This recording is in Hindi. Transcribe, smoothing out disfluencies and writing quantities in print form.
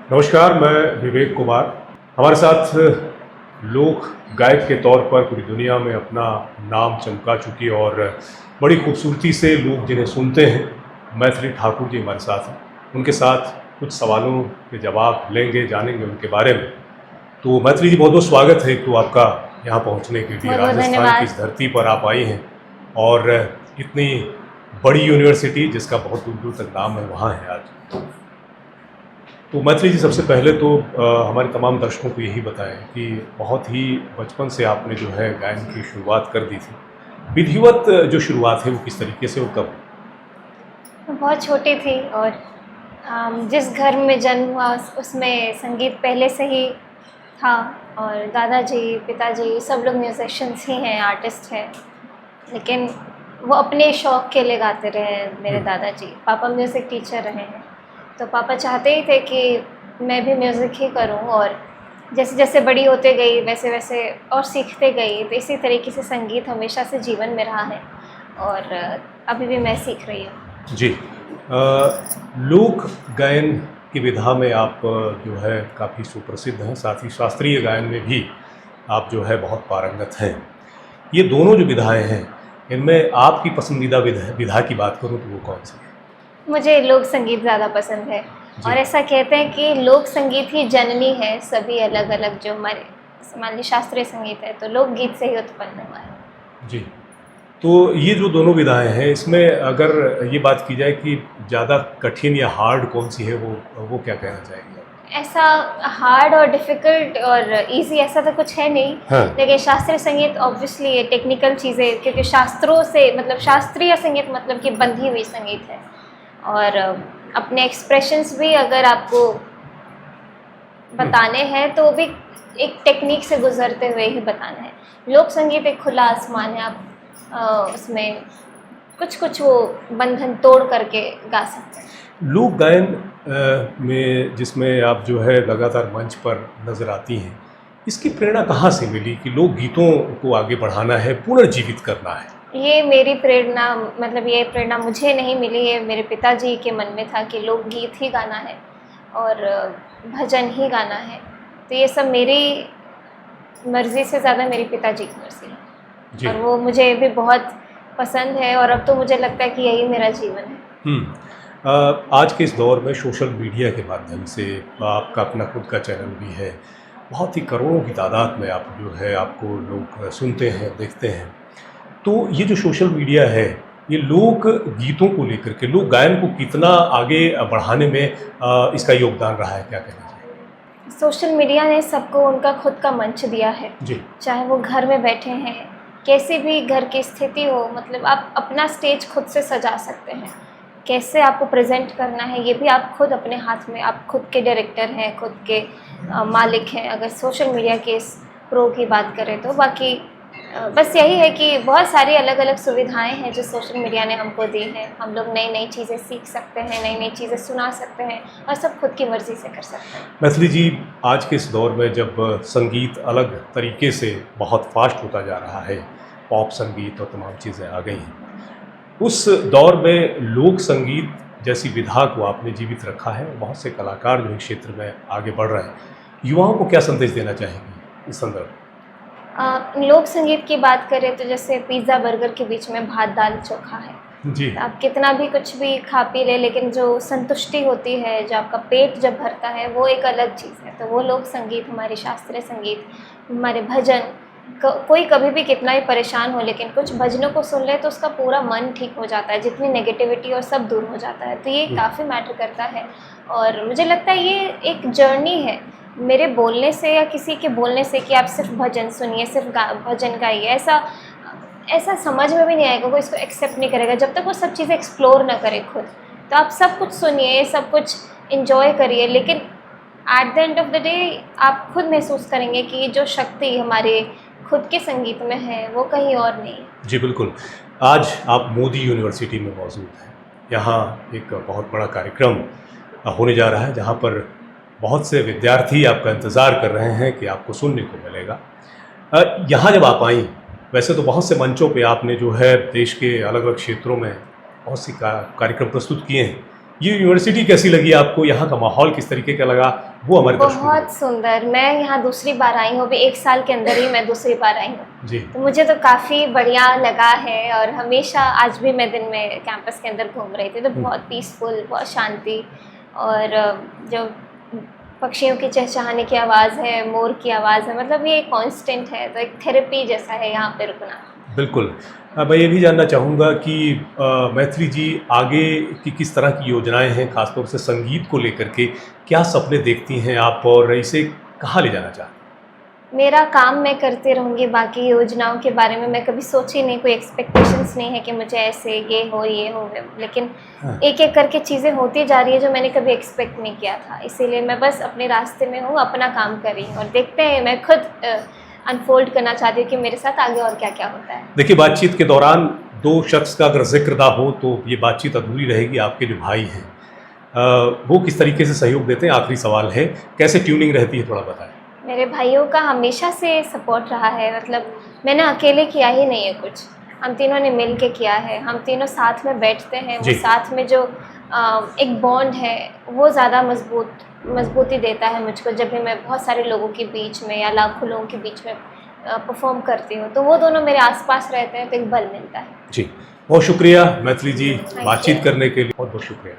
नमस्कार, मैं विवेक कुमार। हमारे साथ लोक गायक के तौर पर पूरी दुनिया में अपना नाम चमका चुकी और बड़ी खूबसूरती से लोग जिन्हें सुनते हैं, मैथिली ठाकुर जी हमारे साथ हैं। उनके साथ कुछ सवालों के जवाब लेंगे, जानेंगे उनके बारे में। तो मैथिली जी, बहुत बहुत स्वागत है तो आपका यहाँ पहुँचने के लिए। बहुत बहुत राजस्थान की धन्यवाद। इस धरती पर आप आई हैं और इतनी बड़ी यूनिवर्सिटी जिसका बहुत दूर दूर तक नाम है, वहाँ है आज। तो मैथिली जी, सबसे पहले तो हमारे तमाम दर्शकों को यही बताएं कि बहुत ही बचपन से आपने जो है गायन की शुरुआत कर दी थी। विधिवत जो शुरुआत है वो किस तरीके से और कब? मैं बहुत छोटी थी और जिस घर में जन्म हुआ उसमें संगीत पहले से ही था और दादाजी, पिताजी सब लोग म्यूजिशियंस ही हैं, आर्टिस्ट हैं। लेकिन वो अपने शौक़ के लिए गाते रहे हैं। मेरे दादाजी, पापा म्यूज़िक टीचर रहे हैं, तो पापा चाहते ही थे कि मैं भी म्यूज़िक ही करूं और जैसे जैसे बड़ी होते गई वैसे वैसे और सीखते गई। तो इसी तरीके से संगीत हमेशा से जीवन में रहा है और अभी भी मैं सीख रही हूँ। जी। लोक गायन की विधा में आप जो है काफ़ी सुप्रसिद्ध हैं, साथ ही शास्त्रीय गायन में भी आप जो है बहुत पारंगत हैं। ये दोनों जो विधाएं हैं, इनमें आपकी पसंदीदा विधा की बात करूँ तो वो कौन सी है? मुझे लोक संगीत ज़्यादा पसंद है जी। और ऐसा कहते हैं कि लोक संगीत ही जननी है सभी अलग अलग जो हमारे मान ली शास्त्रीय संगीत है तो लोकगीत से ही उत्पन्न हुआ है। जी। तो ये जो दोनों विधाएं हैं, इसमें अगर ये बात की जाए कि ज़्यादा कठिन या हार्ड कौन सी है, वो क्या कहना चाहेंगे? ऐसा हार्ड और डिफ़िकल्ट और इजी ऐसा तो कुछ है नहीं। हाँ। लेकिन शास्त्रीय संगीत ऑब्वियसली ये टेक्निकल चीज़ें, क्योंकि शास्त्रों से मतलब शास्त्रीय संगीत मतलब कि बंधी हुई संगीत है और अपने एक्सप्रेशंस भी अगर आपको बताने हैं तो भी एक टेक्निक से गुजरते हुए ही बताना है। लोक संगीत एक खुला आसमान है, आप उसमें कुछ कुछ वो बंधन तोड़ करके गा सकते हैं। लोक गायन में जिसमें आप जो है लगातार मंच पर नज़र आती हैं, इसकी प्रेरणा कहाँ से मिली कि लोक गीतों को आगे बढ़ाना है, पुनर्जीवित करना है? ये मेरी प्रेरणा मतलब ये प्रेरणा मुझे नहीं मिली, ये मेरे पिताजी के मन में था कि लोकगीत ही गाना है और भजन ही गाना है। तो ये सब मेरी मर्ज़ी से ज़्यादा मेरे पिताजी की मर्ज़ी है और वो मुझे भी बहुत पसंद है और अब तो मुझे लगता है कि यही मेरा जीवन है। आज के इस दौर में सोशल मीडिया के माध्यम से आपका अपना खुद का चैनल भी है, बहुत ही करोड़ों की तादाद में आप जो है आपको लोग सुनते हैं, देखते हैं। तो ये जो सोशल मीडिया है, ये लोक गीतों को लेकर के लोक गायन को कितना आगे बढ़ाने में इसका योगदान रहा है, क्या कहना चाहिए? सोशल मीडिया ने सबको उनका खुद का मंच दिया है। जी। चाहे वो घर में बैठे हैं, कैसी भी घर की स्थिति हो, मतलब आप अपना स्टेज खुद से सजा सकते हैं। कैसे आपको प्रेजेंट करना है ये भी आप खुद अपने हाथ में, आप खुद के डायरेक्टर हैं, खुद के मालिक हैं अगर सोशल मीडिया के इस प्रो की बात करें तो। बाकी बस यही है कि बहुत सारी अलग अलग सुविधाएं हैं जो सोशल मीडिया ने हमको दी हैं। हम लोग नई नई चीज़ें सीख सकते हैं, नई नई चीज़ें सुना सकते हैं और सब खुद की मर्ज़ी से कर सकते हैं। मैथिली जी, आज के इस दौर में जब संगीत अलग तरीके से बहुत फास्ट होता जा रहा है, पॉप संगीत और तमाम चीज़ें आ गई हैं, उस दौर में लोक संगीत जैसी विधा को आपने जीवित रखा है। बहुत से कलाकार जो इस क्षेत्र में आगे बढ़ रहे हैं, युवाओं को क्या संदेश देना चाहेंगे इस संदर्भ? लोक संगीत की बात करें तो जैसे पिज़्ज़ा बर्गर के बीच में भात दाल चोखा है। जी। आप कितना भी कुछ भी खा पी ले, लेकिन जो संतुष्टि होती है, जो आपका पेट जब भरता है, वो एक अलग चीज़ है। तो वो लोक संगीत, हमारे शास्त्रीय संगीत, हमारे भजन, कोई कभी भी कितना ही परेशान हो लेकिन कुछ भजनों को सुन ले तो उसका पूरा मन ठीक हो जाता है, जितनी नेगेटिविटी और सब दूर हो जाता है। तो ये काफ़ी मैटर करता है और मुझे लगता है ये एक जर्नी है मेरे बोलने से या किसी के बोलने से कि आप सिर्फ भजन सुनिए, सिर्फ भजन गाइए, ऐसा समझ में भी नहीं आएगा, कोई इसको एक्सेप्ट नहीं करेगा जब तक वो सब चीज़ें एक्सप्लोर ना करे खुद। तो आप सब कुछ सुनिए, सब कुछ इन्जॉय करिए, लेकिन at the end of the day आप खुद महसूस करेंगे कि जो शक्ति हमारे खुद के संगीत में है वो कहीं और नहीं। जी बिल्कुल। आज आप मोदी यूनिवर्सिटी में मौजूद हैं। यहाँ एक बहुत बड़ा कार्यक्रम होने जा रहा है जहाँ पर बहुत से विद्यार्थी आपका इंतज़ार कर रहे हैं कि आपको सुनने को मिलेगा। यहाँ जब आप आईं, वैसे तो बहुत से मंचों पे आपने जो है देश के अलग अलग क्षेत्रों में बहुत सी कार्यक्रम प्रस्तुत किए हैं, ये यूनिवर्सिटी कैसी लगी आपको, यहाँ का माहौल किस तरीके का लगा, वो हमारे दर्शकों को बहुत सुंदर। मैं यहाँ दूसरी बार आई हूँ, अभी 1 साल के अंदर ही मैं दूसरी बार आई हूँ। जी। तो मुझे तो काफ़ी बढ़िया लगा है और हमेशा आज भी मैं दिन में कैंपस के अंदर घूम रही थी तो बहुत पीसफुल, बहुत शांति और जो पक्षियों की चहचहाने की आवाज़ है, मोर की आवाज़ है, मतलब ये कांस्टेंट है, तो एक थेरेपी जैसा है यहाँ पे रुकना। बिल्कुल। मैं ये भी जानना चाहूँगा कि मैथिली जी आगे की किस तरह की योजनाएं हैं, खासतौर से संगीत को लेकर के क्या सपने देखती हैं आप और इसे कहाँ ले जाना चाहती हैं? मेरा काम मैं करती रहूँगी, बाकी योजनाओं के बारे में मैं कभी सोची नहीं, कोई एक्सपेक्टेशंस नहीं है कि मुझे ऐसे ये हो लेकिन हाँ। एक एक करके चीज़ें होती जा रही है जो मैंने कभी एक्सपेक्ट नहीं किया था। इसीलिए मैं बस अपने रास्ते में हूँ, अपना काम कर रही हूँ और देखते हैं, मैं खुद अनफोल्ड करना चाहती हूँ कि मेरे साथ आगे और क्या-क्या होता है। देखिए, बातचीत के दौरान 2 शख्स का अगर ज़िक्र ना हो तो ये बातचीत अधूरी रहेगी। आपके जो भाई हैं वो किस तरीके से सहयोग देते हैं? आखिरी सवाल है, कैसे ट्यूनिंग रहती है, थोड़ा बताएँ? मेरे भाइयों का हमेशा से सपोर्ट रहा है, मतलब मैंने अकेले किया ही नहीं है कुछ, हम तीनों ने मिल के किया है, हम तीनों साथ में बैठते हैं, वो जी। साथ में जो एक बॉन्ड है वो ज़्यादा मजबूती देता है मुझको। जब भी मैं बहुत सारे लोगों के बीच में या लाखों लोगों के बीच में परफॉर्म करती हूँ तो वो दोनों मेरे आसपास रहते हैं तो एक बल मिलता है। जी, बहुत शुक्रिया मैथिली जी, Thank you. बातचीत करने के लिए बहुत-बहुत शुक्रिया।